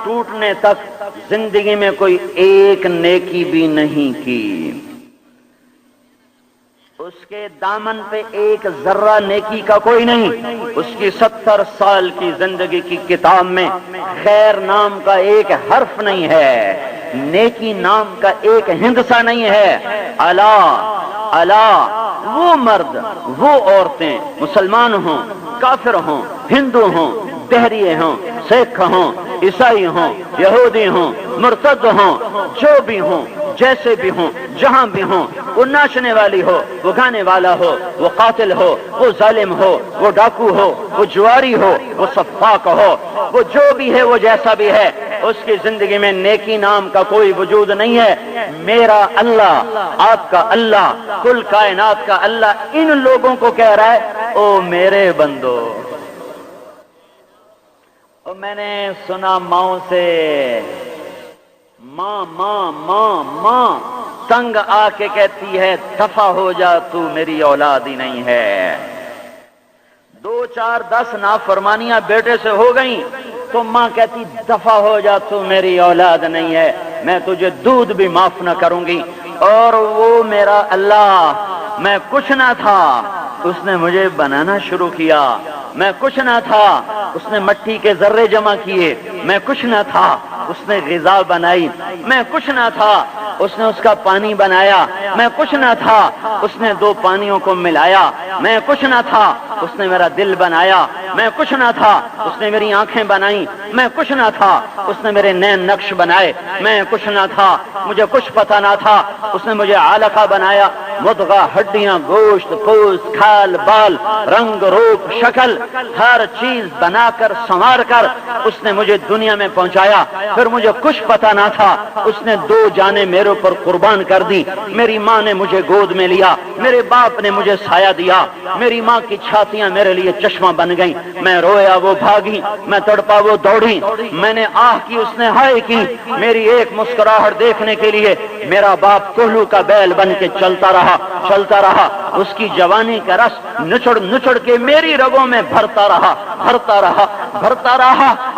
ٹوٹنے تک زندگی میں کوئی ایک نیکی بھی نہیں کی، اس کے دامن پہ ایک ذرہ نیکی کا کوئی نہیں، اس کی 70 سال کی زندگی کی کتاب میں خیر نام کا ایک حرف نہیں ہے، نیکی نام کا ایک ہندسہ نہیں ہے۔ الا وہ مرد وہ عورتیں مسلمان ہوں، کافر ہوں، ہندو ہوں، دہریے ہوں، سکھ ہوں، عیسائی ہوں، یہودی ہوں، مرتد ہوں، جو بھی ہوں، جیسے بھی ہوں، جہاں بھی ہوں، وہ ناچنے والی ہو، وہ گانے والا ہو، وہ قاتل ہو، وہ ظالم ہو، وہ ڈاکو ہو، وہ جواری ہو، وہ سفاک ہو، وہ جو بھی ہے، وہ جیسا بھی ہے، اس کی زندگی میں نیکی نام کا کوئی وجود نہیں ہے۔ میرا اللہ، آپ کا اللہ، کل کائنات کا اللہ ان لوگوں کو کہہ رہا ہے، او میرے بندو۔ اور میں نے سنا ماؤں سے، ماں ماں ماں ماں تنگ آ کے کہتی ہے دفع ہو جا تو میری اولاد ہی نہیں ہے۔ 2 4 10 نافرمانیاں بیٹے سے ہو گئیں تو ماں کہتی دفع ہو جا تو میری اولاد نہیں ہے، میں تجھے دودھ بھی معاف نہ کروں گی۔ اور وہ میرا اللہ، میں کچھ نہ تھا، اس نے مجھے بنانا شروع کیا، میں کچھ نہ تھا، اس نے مٹی کے ذرے جمع کیے، میں کچھ نہ تھا، اس نے غذا بنائی، میں کچھ نہ تھا، اس نے اس کا پانی بنایا، میں کچھ نہ تھا، اس نے 2 پانیوں کو ملایا، میں کچھ نہ تھا، اس نے میرا دل بنایا، میں کچھ نہ تھا، اس نے میری آنکھیں بنائیں، میں کچھ نہ تھا، اس نے میرے نین نقش بنائے، میں کچھ نہ تھا، مجھے کچھ پتہ نہ تھا، اس نے مجھے علقہ بنایا، مضغہ، ہڈیاں، گوشت، پوست، کھال، بال، رنگ، روپ، شکل، ہر چیز بنا کر سنوار کر اس نے مجھے دنیا میں پہنچایا۔ پھر مجھے کچھ پتہ نہ تھا، اس نے 2 جانیں میرے اوپر قربان کر دی، میری ماں نے مجھے گود میں لیا، میرے باپ نے مجھے سایہ دیا، میری ماں کی چھاتیاں میرے لیے چشمہ بن گئیں، میں رویا وہ بھاگی، میں تڑپا وہ دوڑی، میں نے آہ کی اس نے ہائے کی، میری ایک مسکراہٹ دیکھنے کے لیے میرا باپ کوہلو کا بیل بن کے چلتا رہا، اس کی جوانی کا رس نچڑ کے میری رگوں میں بھرتا رہا۔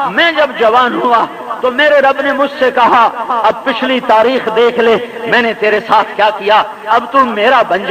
میں جب جوان ہوا تو میرے رب نے مجھ سے کہا اب پچھلی تاریخ دیکھ لے، میں نے تیرے ساتھ کیا کیا، اب تو میرا بن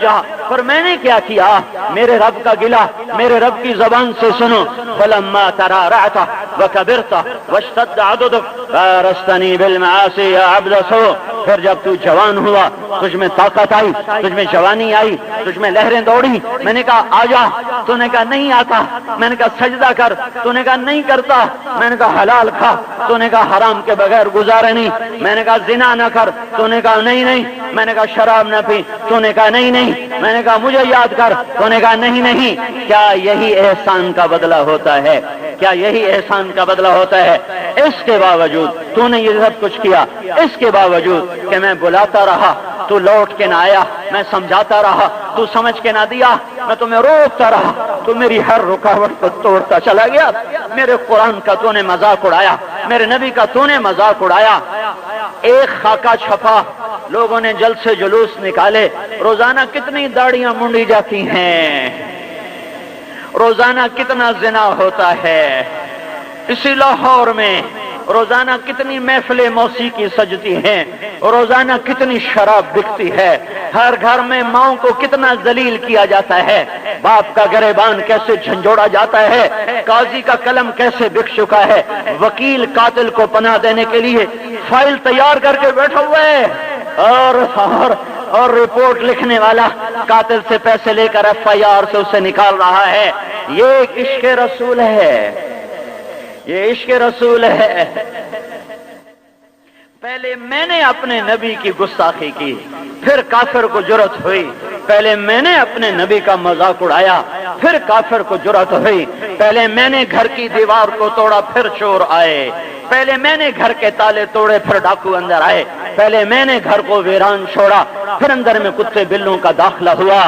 جا۔ پر میں نے کیا کیا، میرے رب کا گلہ میرے رب کی زبان سے سنو، فلما ترعرعت وكبرت واشتد عضدك فارستني بالمعاصي يا عبد سو۔ پھر جب تو جوان ہوا، تجھ میں طاقت آئی، تجھ میں جوانی آئی، تجھ میں لہریں دوڑی، میں نے کہا آجا، تو نے کہا نہیں آتا، میں نے کہا سجدہ کر، تو نے کہا نہیں کرتا، میں نے کہا حلال کھا، تو نے کہا حرام کے بغیر گزارے نہیں، میں نے کہا زنا نہ کر، تو نے کہا نہیں، میں نے کہا شراب نہ پی، تو نے کہا نہیں، میں نے کہا مجھے یاد کر، تو نے کہا نہیں۔ کیا یہی احسان کا بدلہ ہوتا ہے؟ کیا یہی احسان کا بدلہ ہوتا ہے؟ اس کے باوجود تو نے یہ سب کچھ کیا، اس کے باوجود کہ میں بلاتا رہا تو لوٹ کے نہ آیا، میں سمجھاتا رہا تو سمجھ کے نہ دیا، میں تمہیں روکتا رہا تو میری ہر رکاوٹ کو توڑتا چلا گیا، میرے قرآن کا تو نے مذاق اڑایا، میرے نبی کا تو نے مذاق اڑایا۔ ایک خاکہ چھپا، لوگوں نے جلسے جلوس نکالے، روزانہ کتنی داڑیاں منڈی جاتی ہیں، روزانہ کتنا زنا ہوتا ہے، اسی لاہور میں روزانہ کتنی محفلیں موسیقی سجتی ہیں، روزانہ کتنی شراب بکتی ہے، ہر گھر میں ماؤں کو کتنا ذلیل کیا جاتا ہے، باپ کا گریبان کیسے جھنجھوڑا جاتا ہے، قاضی کا قلم کیسے بک چکا ہے، وکیل قاتل کو پناہ دینے کے لیے فائل تیار کر کے بیٹھا ہوا ہے، اور رپورٹ لکھنے والا قاتل سے پیسے لے کر FIR سے اسے نکال رہا ہے۔ یہ عشق رسول ہے، یہ عشق رسول ہے۔ پہلے میں نے اپنے نبی کی گستاخی کی، پھر کافر کو جرأت ہوئی، پہلے میں نے اپنے نبی کا مذاق اڑایا، پھر کافر کو جرأت ہوئی، پہلے میں نے گھر کی دیوار کو توڑا، پھر چور آئے، پہلے میں نے گھر کے تالے توڑے، پھر ڈاکو اندر آئے، پہلے میں نے گھر کو ویران چھوڑا، پھر اندر میں کتے بلوں کا داخلہ ہوا،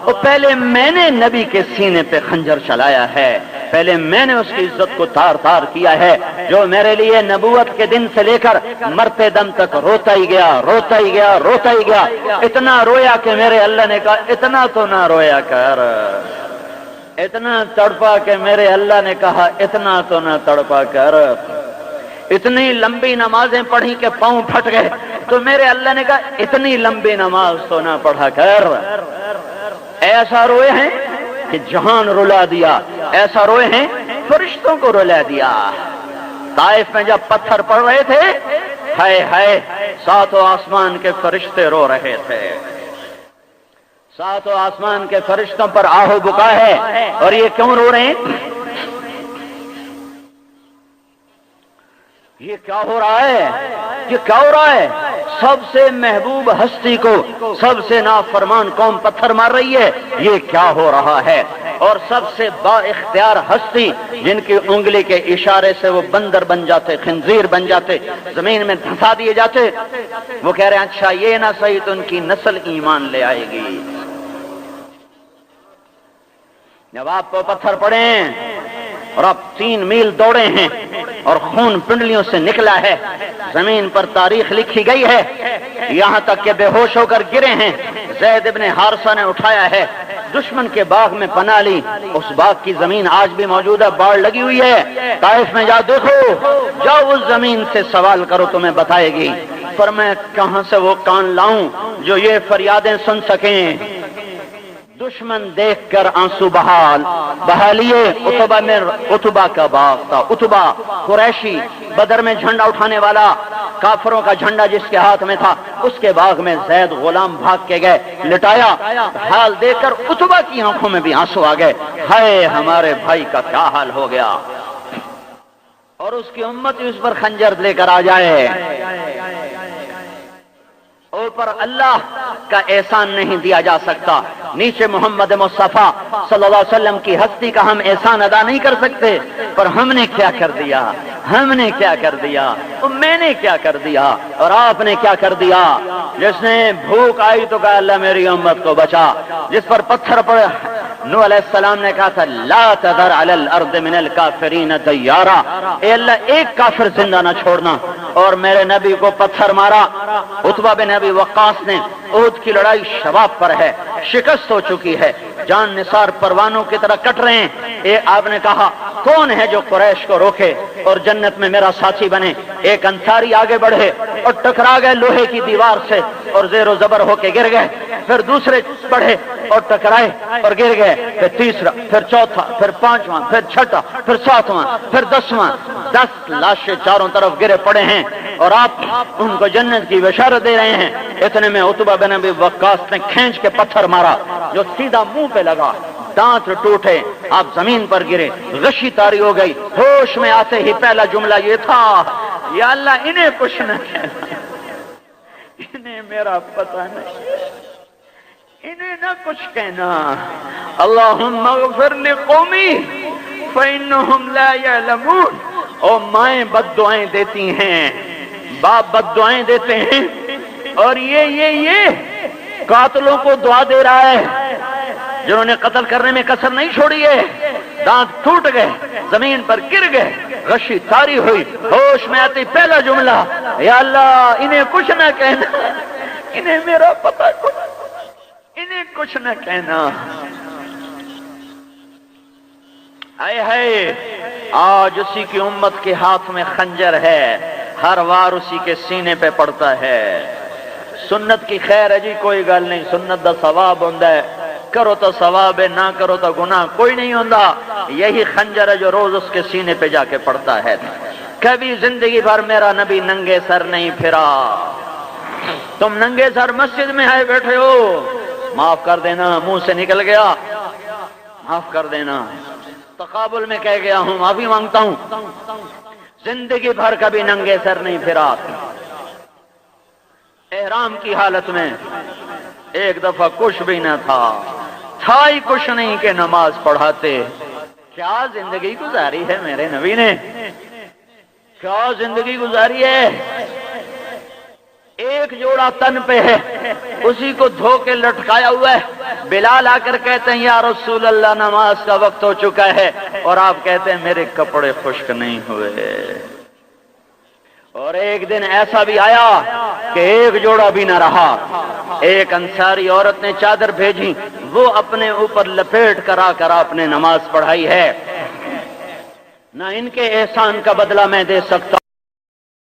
اور پہلے میں نے نبی کے سینے پہ خنجر چلایا ہے، پہلے میں نے اس کی عزت کو تار تار کیا ہے، جو میرے لیے نبوت کے دن سے لے کر مرتے دم تک روتا ہی گیا، اتنا رویا کہ میرے اللہ نے کہا اتنا تو نہ رویا کر، اتنا تڑپا کہ میرے اللہ نے کہا اتنا تو نہ تڑپا کر۔ اتنی لمبی نمازیں پڑھی کہ پاؤں پھٹ گئے، تو میرے اللہ نے کہا اتنی لمبی نماز تو نہ پڑھا کر۔ ایسا روئے ہیں کہ جہان رلا دیا، ایسا روئے ہیں فرشتوں کو رلا دیا۔ طائف میں جب پتھر پڑ رہے تھے، ہائے ہائے، ساتوں آسمان کے فرشتے رو رہے تھے، ساتوں آسمان کے فرشتوں پر آہو بکا ہے۔ اور یہ کیوں رو رہے ہیں؟ یہ کیا ہو رہا ہے؟ یہ کیا ہو رہا ہے؟ سب سے محبوب ہستی کو سب سے نافرمان قوم پتھر مار رہی ہے، یہ کیا ہو رہا ہے؟ اور سب سے با اختیار ہستی جن کی انگلی کے اشارے سے وہ بندر بن جاتے، خنزیر بن جاتے، زمین میں دھنسا دیے جاتے، وہ کہہ رہے ہیں اچھا یہ نہ صحیح تو ان کی نسل ایمان لے آئے گی۔ جب آپ کو پتھر پڑے اور آپ 3 میل دوڑے ہیں اور خون پنڈلیوں سے نکلا ہے، زمین پر تاریخ لکھی گئی ہے، یہاں تک کہ بے ہوش ہو کر گرے ہیں، زید ابن حارثہ نے اٹھایا ہے، دشمن کے باغ میں پناہ لی، اس باغ کی زمین آج بھی موجود ہے، باڑ لگی ہوئی ہے، طائف میں جا دیکھو، جاؤ اس زمین سے سوال کرو تمہیں بتائے گی۔ پر میں کہاں سے وہ کان لاؤں جو یہ فریادیں سن سکیں؟ دشمن دیکھ کر آنسو بہا لیے۔ اتبا کا باغ تھا، اتبا قریشی، بدر میں جھنڈا اٹھانے والا، کافروں کا جھنڈا جس کے ہاتھ میں تھا، اس کے باغ میں زید غلام بھاگ کے گئے، لٹایا، حال دیکھ کر اتبا کی آنکھوں میں بھی آنسو آ گئے، ہائے ہمارے بھائی کا کیا حال ہو گیا، اور اس کی امت اس پر خنجر لے کر آ جائے۔ اوپر اللہ کا احسان نہیں دیا جا سکتا، نیچے محمد مصطفیٰ صلی اللہ علیہ وسلم کی ہستی کا ہم احسان ادا نہیں کر سکتے۔ پر ہم نے کیا کر دیا، ہم نے کیا کر دیا، میں نے کیا کر دیا، اور آپ نے کیا کر دیا؟ جس نے بھوک آئی تو کہا اللہ میری امت کو بچا، جس پر پتھر پڑے، نوح علیہ السلام نے کہا تھا لا تذر علی الارض من الکافرین دیارا، اے اللہ ایک کافر زندہ نہ چھوڑنا، اور میرے نبی کو پتھر مارا۔ عتبہ بن ابی وقاص نے احد کی لڑائی شباب پر ہے، شکست ہو چکی ہے، جان نثار پروانوں کی طرح کٹ رہے ہیں، آپ نے کہا کون ہے جو قریش کو روکے اور جنت میں میرا ساتھی بنے؟ ایک انصاری آگے بڑھے اور ٹکرا گئے لوہے کی دیوار سے اور زیر و زبر ہو کے گر گئے، پھر دوسرے بڑھے اور ٹکرائے اور گر گئے، پھر تیسرا، پھر چوتھا، پھر پانچواں، پھر چھٹا، پھر ساتواں، پھر 10واں، 10 لاشیں چاروں طرف گرے پڑے ہیں، اور آپ ان کو جنت کی بشارت دے رہے ہیں۔ اتنے میں عتبہ بن ابی وقاص نے کھینچ کے پتھر مارا جو سیدھا منہ پہ لگا، دانت ٹوٹے، آپ زمین پر گرے، غشی طاری ہو گئی۔ ہوش میں آتے ہی پہلا جملہ یہ تھا یا اللہ انہیں کچھ نہ کہنا، انہیں میرا پتہ نہیں، انہیں نہ کچھ کہنا، اللہم اغفر لقومی فإنہم لا یعلمون۔ او مائیں بد دعائیں دیتی ہیں، باپ بد دعائیں دیتے ہیں، اور یہ قاتلوں کو دعا دے رہا ہے جنہوں نے قتل کرنے میں کسر نہیں چھوڑی ہے، دانت ٹوٹ گئے، زمین پر گر گئے، غشی طاری ہوئی، ہوش میں آتی پہلا جملہ یا اللہ انہیں کچھ نہ کہنا، انہیں میرا پتہ کچھ، انہیں کچھ نہ کہنا۔ آئے ہائے، آج اسی کی امت کے ہاتھ میں خنجر ہے، ہر وار اسی کے سینے پہ پڑتا ہے۔ سنت کی خیر ہے جی، کوئی گل نہیں، سنت دا ثواب ہوندا ہے، کرو تو ثواب ہے، نہ کرو تو گناہ کوئی نہیں ہوندا۔ یہی خنجر ہے جو روز اس کے سینے پہ جا کے پڑتا ہے۔ کبھی زندگی بھر میرا نبی ننگے سر نہیں پھرا، تم ننگے سر مسجد میں آئے بیٹھے ہو، معاف کر دینا، منہ سے نکل گیا، معاف کر دینا، تقابل میں کہہ گیا ہوں، معافی مانگتا ہوں، زندگی بھر کبھی ننگے سر نہیں پھرا۔ احرام کی حالت میں ایک دفعہ کچھ بھی نہ تھا ہی کچھ نہیں کہ نماز پڑھاتے۔ کیا زندگی گزاری ہے میرے نبی نے، کیا زندگی گزاری ہے۔ ایک جوڑا تن پہ ہے، اسی کو دھو کے لٹکایا ہوا ہے۔ بلال آ کر کہتے ہیں یا رسول اللہ نماز کا وقت ہو چکا ہے، اور آپ کہتے ہیں میرے کپڑے خشک نہیں ہوئے۔ اور ایک دن ایسا بھی آیا کہ ایک جوڑا بھی نہ رہا، ایک انصاری عورت نے چادر بھیجی، وہ اپنے اوپر لپیٹ کر آ کر آپ نے نماز پڑھائی ہے۔ نہ ان کے احسان کا بدلہ میں دے سکتا